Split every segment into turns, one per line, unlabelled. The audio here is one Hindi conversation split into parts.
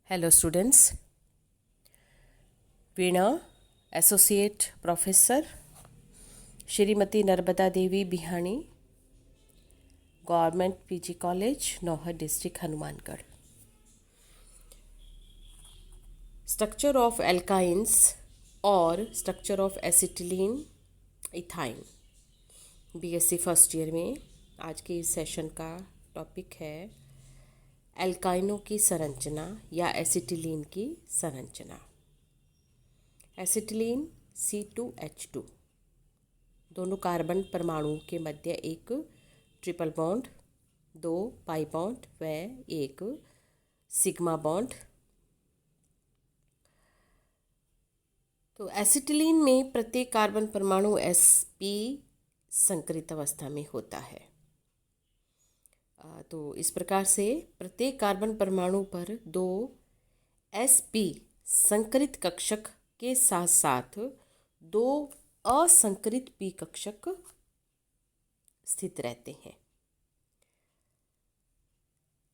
Hello students, Veena associate professor Shrimati Narmada Devi Bihani government PG college Nohar district Hanumangarh. Structure of alkynes और structure of acetylene ethyne BSc first year में आज के इस सेशन का टॉपिक है एल्काइनों की संरचना या एसिटिलीन की संरचना। एसिटिलीन C2H2 दोनों कार्बन परमाणुओं के मध्य एक ट्रिपल बॉन्ड, 2 पाई बॉन्ड व एक सिग्मा बॉन्ड। तो एसिटिलीन में प्रत्येक कार्बन परमाणु sp संकरित अवस्था में होता है। तो इस प्रकार से प्रत्येक कार्बन परमाणु पर 2 sp संकरित कक्षक के साथ साथ 2 असंकरित p कक्षक स्थित रहते हैं।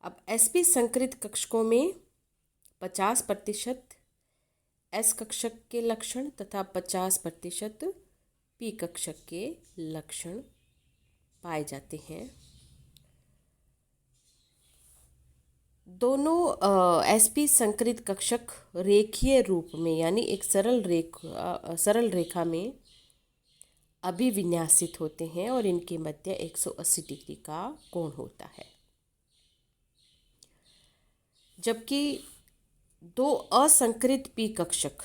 अब sp संकरित कक्षकों में 50% s कक्षक के लक्षण तथा 50% p कक्षक के लक्षण पाए जाते हैं। दोनों sp संकरित कक्षक रेखीय रूप में यानी एक सरल रेखा में अभिविन्यासित होते हैं और इनके मध्य 180 डिग्री का कोण होता है, जबकि 2 असंकरित p कक्षक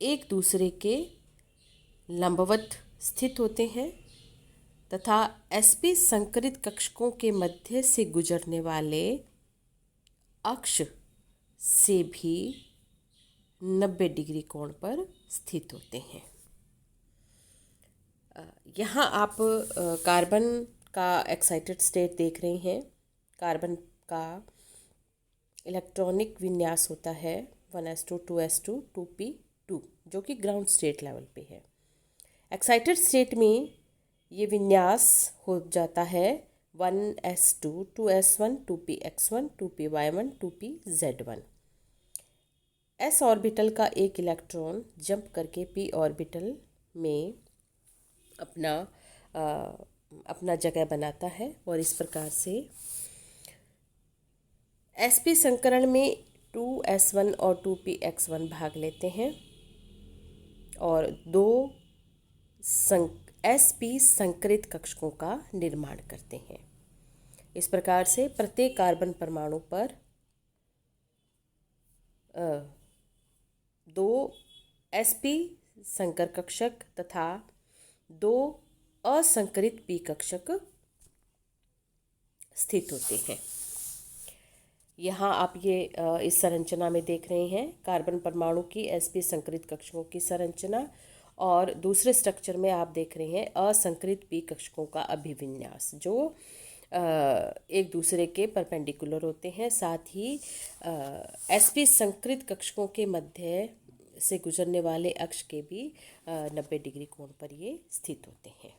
एक दूसरे के लंबवत स्थित होते हैं तथा sp संकरित कक्षकों के मध्य से गुजरने वाले अक्ष से भी 90 डिग्री कोण पर स्थित होते हैं। यहाँ आप कार्बन का एक्साइटेड स्टेट देख रहे हैं। कार्बन का इलेक्ट्रॉनिक विन्यास होता है 1s2 2s2 2p2 जो कि ग्राउंड स्टेट लेवल पे है। एक्साइटेड स्टेट में ये विन्यास हो जाता है 1s2 2s1 2px1 2py1 2pz1। s orbital का एक इलेक्ट्रॉन जंप करके p ऑर्बिटल में अपना जगह बनाता है और इस प्रकार से sp संकरण में 2s1 और 2px1 भाग लेते हैं और 2 sp संकरित कक्षकों का निर्माण करते हैं। इस प्रकार से प्रत्येक कार्बन परमाणु पर 2 sp संकर कक्षक तथा 2 असंकरित p कक्षक स्थित होते हैं। यहाँ आप ये इस संरचना में देख रहे हैं कार्बन परमाणु की sp संकरित कक्षकों की संरचना और दूसरे स्ट्रक्चर में आप देख रहे हैं असंकरित p कक्षकों का अभिविन्यास जो एक दूसरे के परपेंडिकुलर होते हैं। साथ ही sp संकरित कक्षकों के मध्य से गुजरने वाले अक्ष के भी 90 डिग्री कोण पर ये स्थित होते हैं।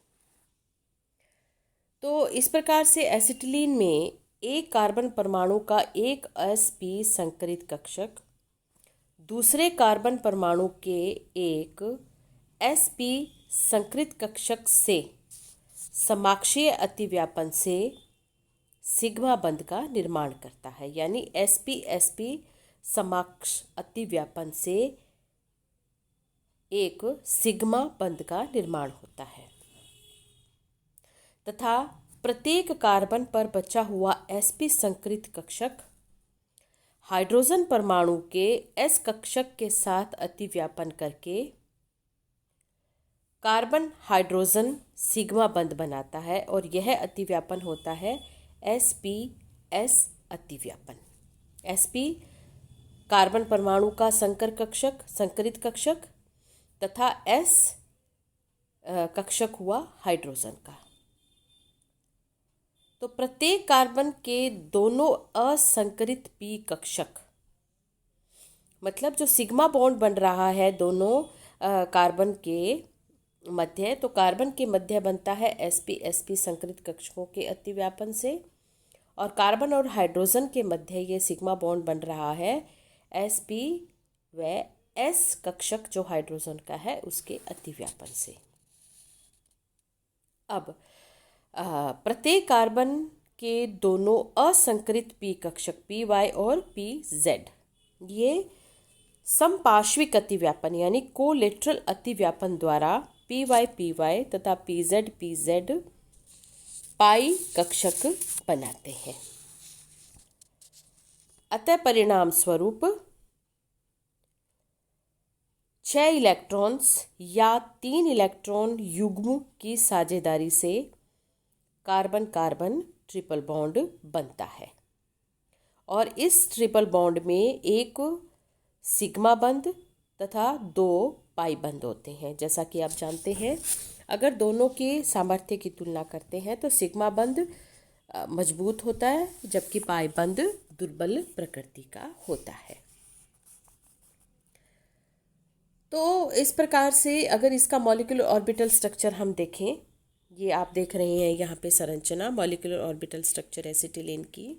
तो इस प्रकार से एसिटिलीन में एक कार्बन परमाणु का एक sp संकरित कक्षक दूसरे कार्बन परमाणु के एक sp संकरित कक्षक से समाक्षीय अतिव्यापन से सिग्मा बंध का निर्माण करता है, यानी sp समाक्ष अतिव्यापन से एक सिग्मा बंध का निर्माण होता है तथा प्रत्येक कार्बन पर बचा हुआ sp संकरित कक्षक हाइड्रोजन परमाणु के s कक्षक के साथ अतिव्यापन करके कार्बन हाइड्रोजन सिग्मा बंध बनाता है और यह अतिव्यापन होता है sp-s अतिव्यापन। sp कार्बन परमाणु का संकरित कक्षक तथा s कक्षक हुआ हाइड्रोजन का। तो प्रत्येक कार्बन के दोनों असंकरित p कक्षक मतलब जो सिग्मा बॉन्ड बन रहा है दोनों कार्बन के मध्य, तो कार्बन के मध्य बनता है sp संकरित कक्षकों के अतिव्यापन से और कार्बन और हाइड्रोजन के मध्य ये सिग्मा बॉन्ड बन रहा है sp व s कक्षक जो हाइड्रोजन का है उसके अतिव्यापन से। अब प्रत्येक कार्बन के दोनों असंकृत p कक्षक py और pz ये समपार्श्विक अतिव्यापन यानी कोलेटरल अतिव्यापन द्वारा py तथा pz पाई कक्षक बनाते हैं। अतः परिणाम स्वरूप 6 इलेक्ट्रॉन्स या 3 इलेक्ट्रॉन युग्म की साझेदारी से कार्बन कार्बन ट्रिपल बॉन्ड बनता है और इस ट्रिपल बॉन्ड में एक सिग्मा बंध तथा 2 पाई बंध होते हैं। जैसा कि आप जानते हैं, अगर दोनों के सामर्थ्य की तुलना करते हैं तो सिग्मा बंध मजबूत होता है जबकि पाई बंध दुर्बल प्रकृति का होता है। तो इस प्रकार से अगर इसका मॉलिक्यूलर ऑर्बिटल स्ट्रक्चर हम देखें, ये आप देख रहे हैं यहाँ पे संरचना मॉलिक्यूलर ऑर्बिटल स्ट्रक्चर एसिटिलीन की,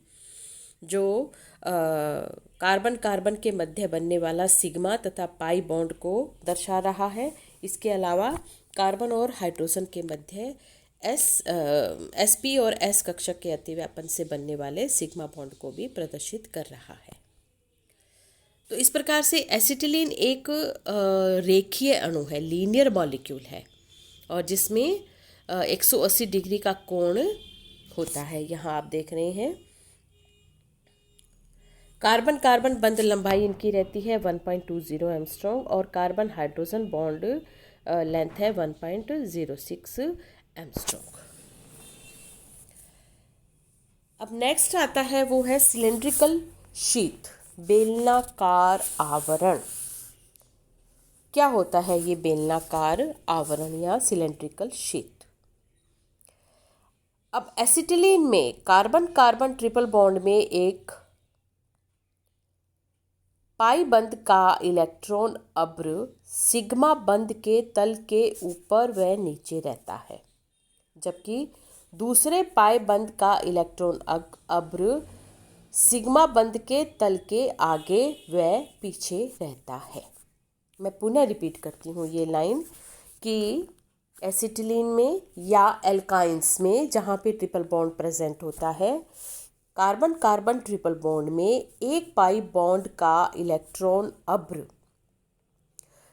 जो कार्बन कार्बन के मध्य बनने वाला सिग्मा तथा पाई बॉन्ड को दर्शा रहा है। इसके अलावा कार्बन और हाइड्रोजन के मध्य sp और s कक्षक के अतिव्यापन से बनने वाले सिग्मा बॉन्ड को भी प्रदर्शित कर रहा है। तो इस प्रकार से एसिटिलीन एक रेखीय अणु है, लीनियर मॉलिक्यूल है और जिसमें 180 डिग्री का कोण होता है। यहाँ आप देख रहे हैं कार्बन कार्बन बंध लंबाई इनकी रहती है 1.20 एंगस्ट्रॉम और कार्बन हाइड्रोजन बॉन्ड लेंथ है 1.06 एंगस्ट्रॉम। अब नेक्स्ट आता है वो है सिलेंड्रिकल शीथ, बेलनाकार आवरण। क्या होता है ये बेलनाकार आवरण या सिलेंड्रिकल शीथ? अब एसिटिलीन में कार्बन कार्बन ट्रिपल बॉन्ड में एक पाई बंध का इलेक्ट्रॉन अब्र सिग्मा बंध के तल के ऊपर व नीचे रहता है, जबकि दूसरे पाई बंध का इलेक्ट्रॉन अब्र सिग्मा बंध के तल के आगे व पीछे रहता है। मैं पुनः रिपीट करती हूँ ये लाइन कि एसिटिलीन में या एल्काइंस में जहाँ पे ट्रिपल बॉन्ड प्रेजेंट होता है, कार्बन कार्बन ट्रिपल बॉन्ड में एक पाई बॉन्ड का इलेक्ट्रॉन अब्र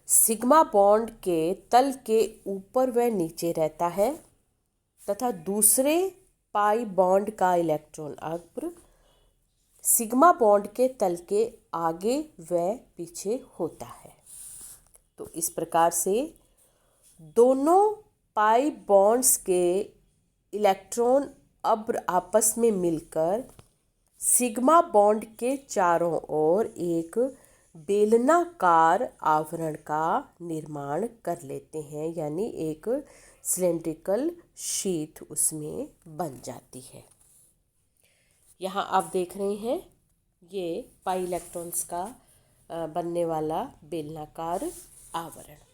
सिग्मा बॉन्ड के तल के ऊपर व नीचे रहता है तथा दूसरे पाई बॉन्ड का इलेक्ट्रॉन अब्र सिग्मा बॉन्ड के तल के आगे व पीछे होता है। तो इस प्रकार से दोनों पाई बॉन्ड्स के इलेक्ट्रॉन अब्र आपस में मिलकर सिग्मा बॉन्ड के चारों ओर एक बेलनाकार आवरण का निर्माण कर लेते हैं, यानी एक सिलेंड्रिकल शीथ उसमें बन जाती है। यहाँ आप देख रहे हैं ये पाई इलेक्ट्रॉन्स का बनने वाला बेलनाकार आवरण।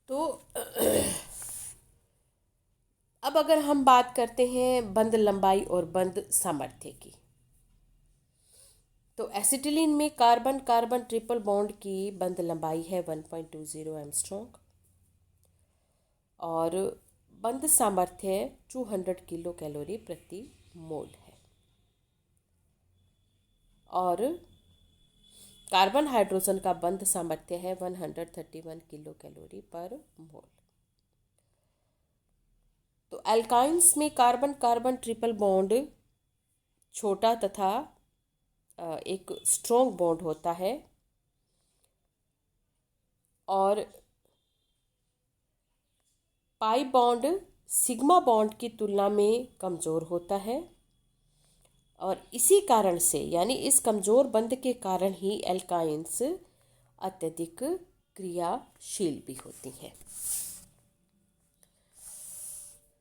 तो अब अगर हम बात करते हैं बंध लंबाई और बंध सामर्थ्य की, तो एसिटिलीन में कार्बन कार्बन ट्रिपल बॉन्ड की बंध लंबाई है 1.20 एंगस्ट्रॉम और बंध सामर्थ्य 200 किलो कैलोरी प्रति मोल है और कार्बन हाइड्रोजन का बंध सामर्थ्य है 131 किलो कैलोरी पर मोल। तो एल्काइंस में कार्बन कार्बन ट्रिपल बॉन्ड छोटा तथा एक स्ट्रॉन्ग बॉन्ड होता है और पाई बॉन्ड सिग्मा बॉन्ड की तुलना में कमज़ोर होता है और इसी कारण से यानी इस कमज़ोर बंध के कारण ही एल्काइंस अत्यधिक क्रियाशील भी होती हैं।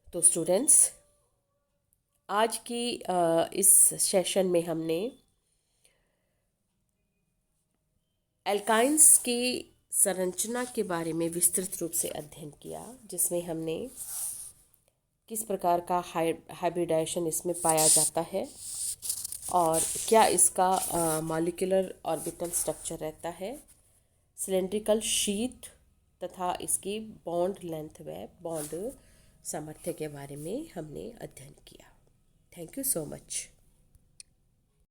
तो स्टूडेंट्स, आज की इस सेशन में हमने एल्काइंस की संरचना के बारे में विस्तृत रूप से अध्ययन किया, जिसमें हमने किस प्रकार का हाइब्रिडाइजेशन इसमें पाया जाता है और क्या इसका मॉलिक्यूलर ऑर्बिटल स्ट्रक्चर रहता है, सिलेंड्रिकल शीथ तथा इसकी बॉन्ड लेंथ व बॉन्ड सामर्थ्य के बारे में हमने अध्ययन किया। Thank you so much.